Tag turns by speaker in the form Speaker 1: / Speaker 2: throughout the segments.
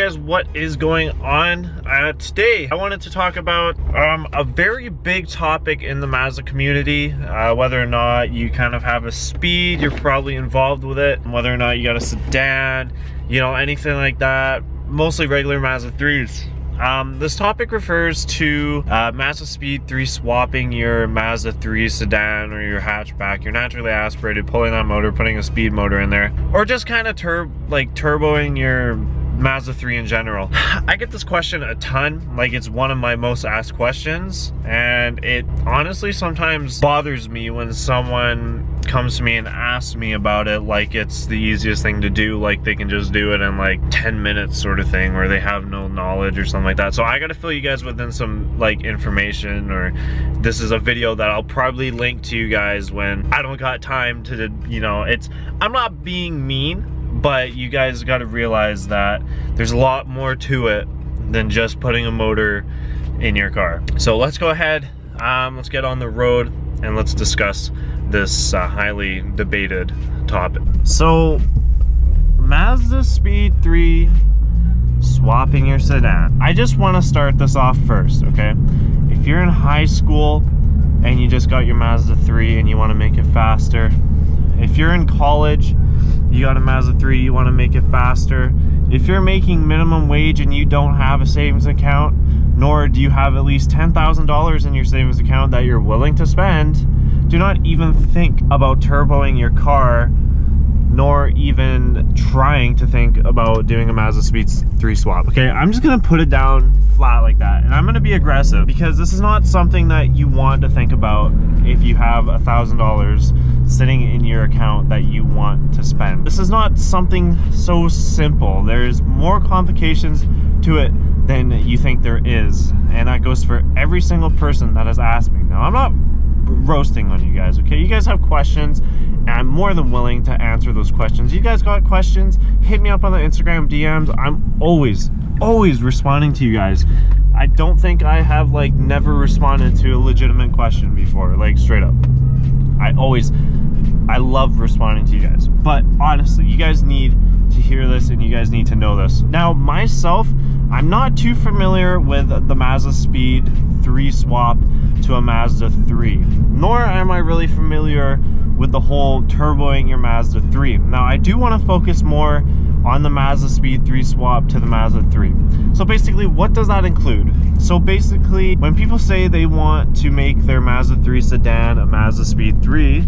Speaker 1: guys, what is going on? Today I wanted to talk about a very big topic in the Mazda community, whether or not you kind of have a Speed, you're probably involved with it, whether or not you got a sedan, you know, anything like that, mostly regular Mazda 3s. This topic refers to MazdaSpeed 3 swapping your Mazda 3 sedan or your hatchback, your naturally aspirated, pulling that motor, putting a speed motor in there, or just kind of turboing your Mazda 3 in general. I get this question a ton, like it's one of my most asked questions, and it honestly sometimes bothers me when someone comes to me and asks me about it like it's the easiest thing to do, like they can just do it in like 10 minutes sort of thing, or they have no knowledge or something like that. So I gotta fill you guys within some like information, or this is a video that I'll probably link to you guys when I don't got time to, you know, I'm not being mean, but you guys got to realize that there's a lot more to it than just putting a motor in your car. So let's go ahead, let's get on the road and let's discuss this highly debated topic. So MazdaSpeed 3 swapping your sedan. I just want to start this off first, okay? If you're in high school and you just got your Mazda 3 and you want to make it faster, if you're in college, you got a Mazda 3, you want to make it faster. If you're making minimum wage and you don't have a savings account, nor do you have at least $10,000 in your savings account that you're willing to spend, do not even think about turboing your car, nor even trying to think about doing a MazdaSpeed 3 swap. Okay, I'm just gonna put it down flat like that, and I'm gonna be aggressive because this is not something that you want to think about if you have $1,000 sitting in your account that you want to spend. This is not something so simple. There's more complications to it than you think there is, and that goes for every single person that has asked me. Now, I'm not roasting on you guys, okay? You guys have questions, and I'm more than willing to answer those questions. You guys got questions, hit me up on the Instagram DMs. I'm always responding to you guys. I don't think I have like never responded to a legitimate question before, like straight up. I love responding to you guys, but honestly, you guys need to hear this and you guys need to know this. Now, myself, I'm not too familiar with the MazdaSpeed 3 swap to a Mazda 3, nor am I really familiar with the whole turboing your Mazda 3. Now, I do want to focus more on the MazdaSpeed 3 swap to the Mazda 3. So basically, what does that include? So basically, when people say they want to make their Mazda 3 sedan a MazdaSpeed 3,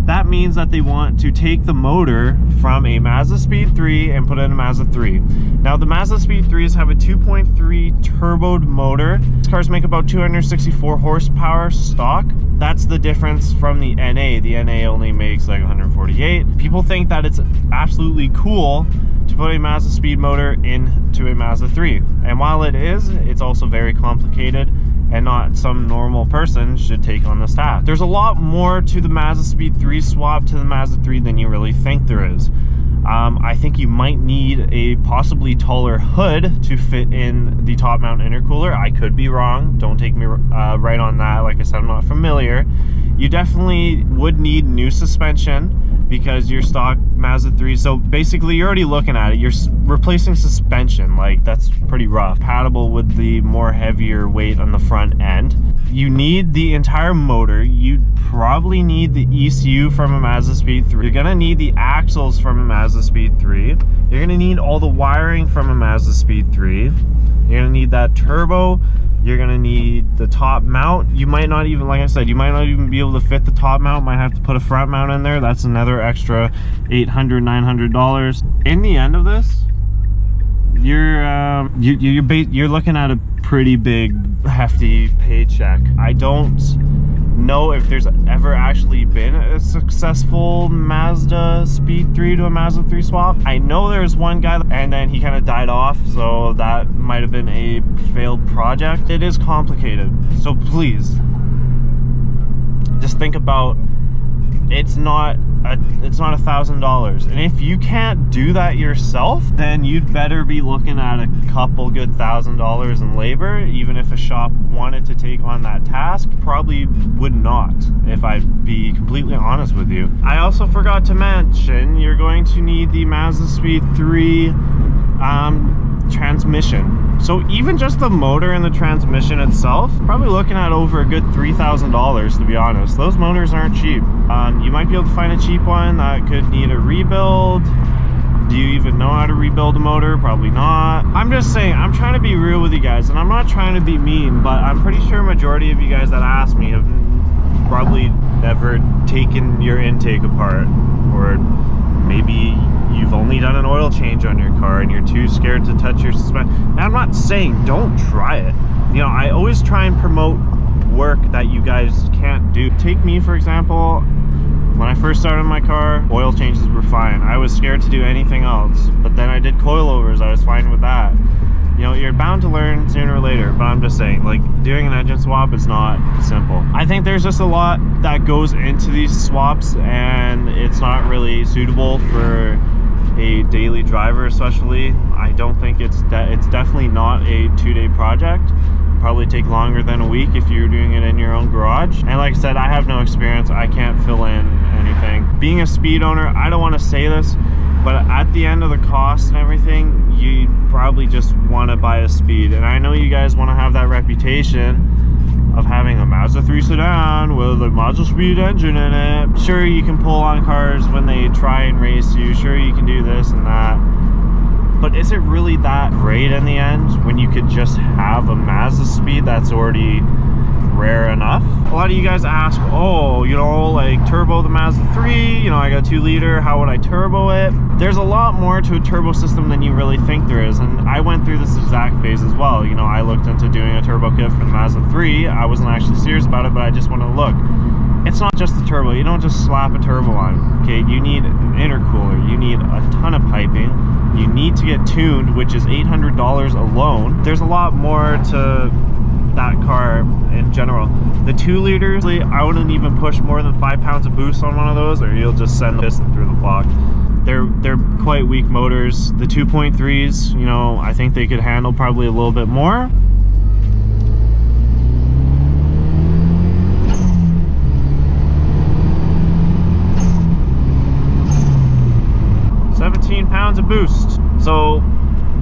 Speaker 1: that means that they want to take the motor from a MazdaSpeed 3 and put it in a Mazda 3. Now, the MazdaSpeed 3s have a 2.3 turboed motor. These cars make about 264 horsepower stock. That's the difference from the NA. The NA only makes like 148. People think that it's absolutely cool to put a MazdaSpeed motor into a Mazda 3. And while it is, it's also very complicated, and not some normal person should take on this task. There's a lot more to the MazdaSpeed 3 swap to the Mazda 3 than you really think there is. I think you might need a possibly taller hood to fit in the top mount intercooler. I could be wrong, don't take me right on that. Like I said, I'm not familiar. You definitely would need new suspension because your stock Mazda 3, so basically you're already looking at it, you're replacing suspension, like that's pretty rough. Compatible with the more heavier weight on the front end. You need the entire motor, you'd probably need the ECU from a MazdaSpeed 3, you're gonna need the axles from a MazdaSpeed 3, you're gonna need all the wiring from a MazdaSpeed 3, you're gonna need that turbo, you're gonna need the top mount. You might not even, like I said, you might not even be able to fit the top mount, might have to put a front mount in there. That's another extra $800, $900. In the end of this, you're looking at a pretty big, hefty paycheck. I don't know if there's ever actually been a successful MazdaSpeed 3 to a Mazda 3 swap. I know there's one guy and then he kind of died off, so that might have been a failed project. It is complicated, so please just think about it's not $1,000, and if you can't do that yourself, then you'd better be looking at a couple good $1,000s in labor. Even if a shop wanted to take on that task, probably would not, if I'd be completely honest with you. I also forgot to mention you're going to need the MazdaSpeed 3 transmission. So even just the motor and the transmission itself, probably looking at over a good $3,000 to be honest. Those motors aren't cheap. You might be able to find a cheap one that could need a rebuild. Do you even know how to rebuild a motor? Probably not. I'm just saying, I'm trying to be real with you guys, and I'm not trying to be mean, but I'm pretty sure a majority of you guys that ask me have probably never taken your intake apart, or maybe you've only done an oil change on your car and you're too scared to touch your suspension. And I'm not saying don't try it. You know, I always try and promote work that you guys can't do. Take me for example. When I first started my car, oil changes were fine. I was scared to do anything else, but then I did coilovers, I was fine with that. You know, you're bound to learn sooner or later, but I'm just saying, like, doing an engine swap is not simple. I think there's just a lot that goes into these swaps, and it's not really suitable for a daily driver especially. I don't think it's definitely not a 2-day project. Probably take longer than a week if you're doing it in your own garage. And like I said, I have no experience. I can't fill in anything. Being a speed owner, I don't want to say this, but at the end of the cost and everything, you probably just want to buy a speed. And I know you guys want to have that reputation of having a Mazda 3 sedan with a MazdaSpeed engine in it. Sure, you can pull on cars when they try and race you. Sure, you can do this and that. But is it really that great in the end when you could just have a MazdaSpeed that's already rare enough? A lot of you guys ask, oh, you know, like turbo the Mazda 3, you know, I got 2 liter, how would I turbo it? There's a lot more to a turbo system than you really think there is, and I went through this exact phase as well. You know, I looked into doing a turbo kit for the Mazda 3. I wasn't actually serious about it, but I just wanted to look. It's not just the turbo. You don't just slap a turbo on, okay? You need an intercooler, you need a ton of piping, you need to get tuned, which is $800 alone. There's a lot more to that car in general. The 2 liters, I wouldn't even push more than 5 pounds of boost on one of those, or you'll just send the piston through the block. They're quite weak motors. The 2.3s, you know, I think they could handle probably a little bit more. Pounds of boost. So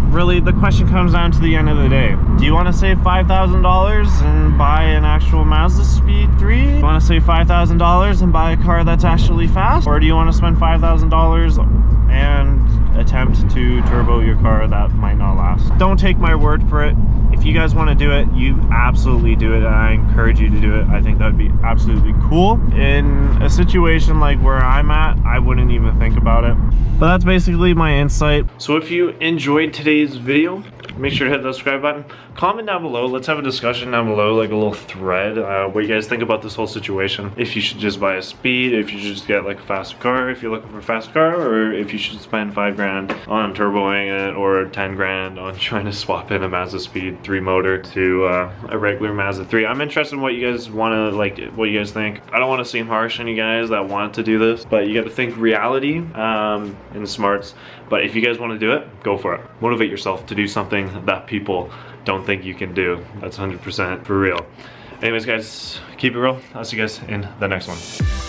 Speaker 1: really the question comes down to the end of the day. Do you want to save $5,000 and buy an actual MazdaSpeed 3? Do you want to save $5,000 and buy a car that's actually fast? Or do you want to spend $5,000 and attempt to turbo your car that might not last? Don't take my word for it. If you guys want to do it, you absolutely do it, and I encourage you to do it. I think that would be absolutely cool. In a situation like where I'm at, I wouldn't even think about it. But that's basically my insight. So if you enjoyed today's video, make sure to hit the subscribe button. Comment down below. Let's have a discussion down below, like a little thread, what you guys think about this whole situation. If you should just buy a Speed, if you should just get like a faster car, if you're looking for a fast car, or if you should spend 5 grand on turboing it, or 10 grand on trying to swap in a MazdaSpeed 3 motor to a regular Mazda 3. I'm interested in what you guys want to, like, what you guys think. I don't want to seem harsh on you guys that want to do this, but you got to think reality and smarts. But if you guys want to do it, go for it. Motivate yourself to do something that people don't think you can do. That's 100% for real. Anyways guys, keep it real. I'll see you guys in the next one.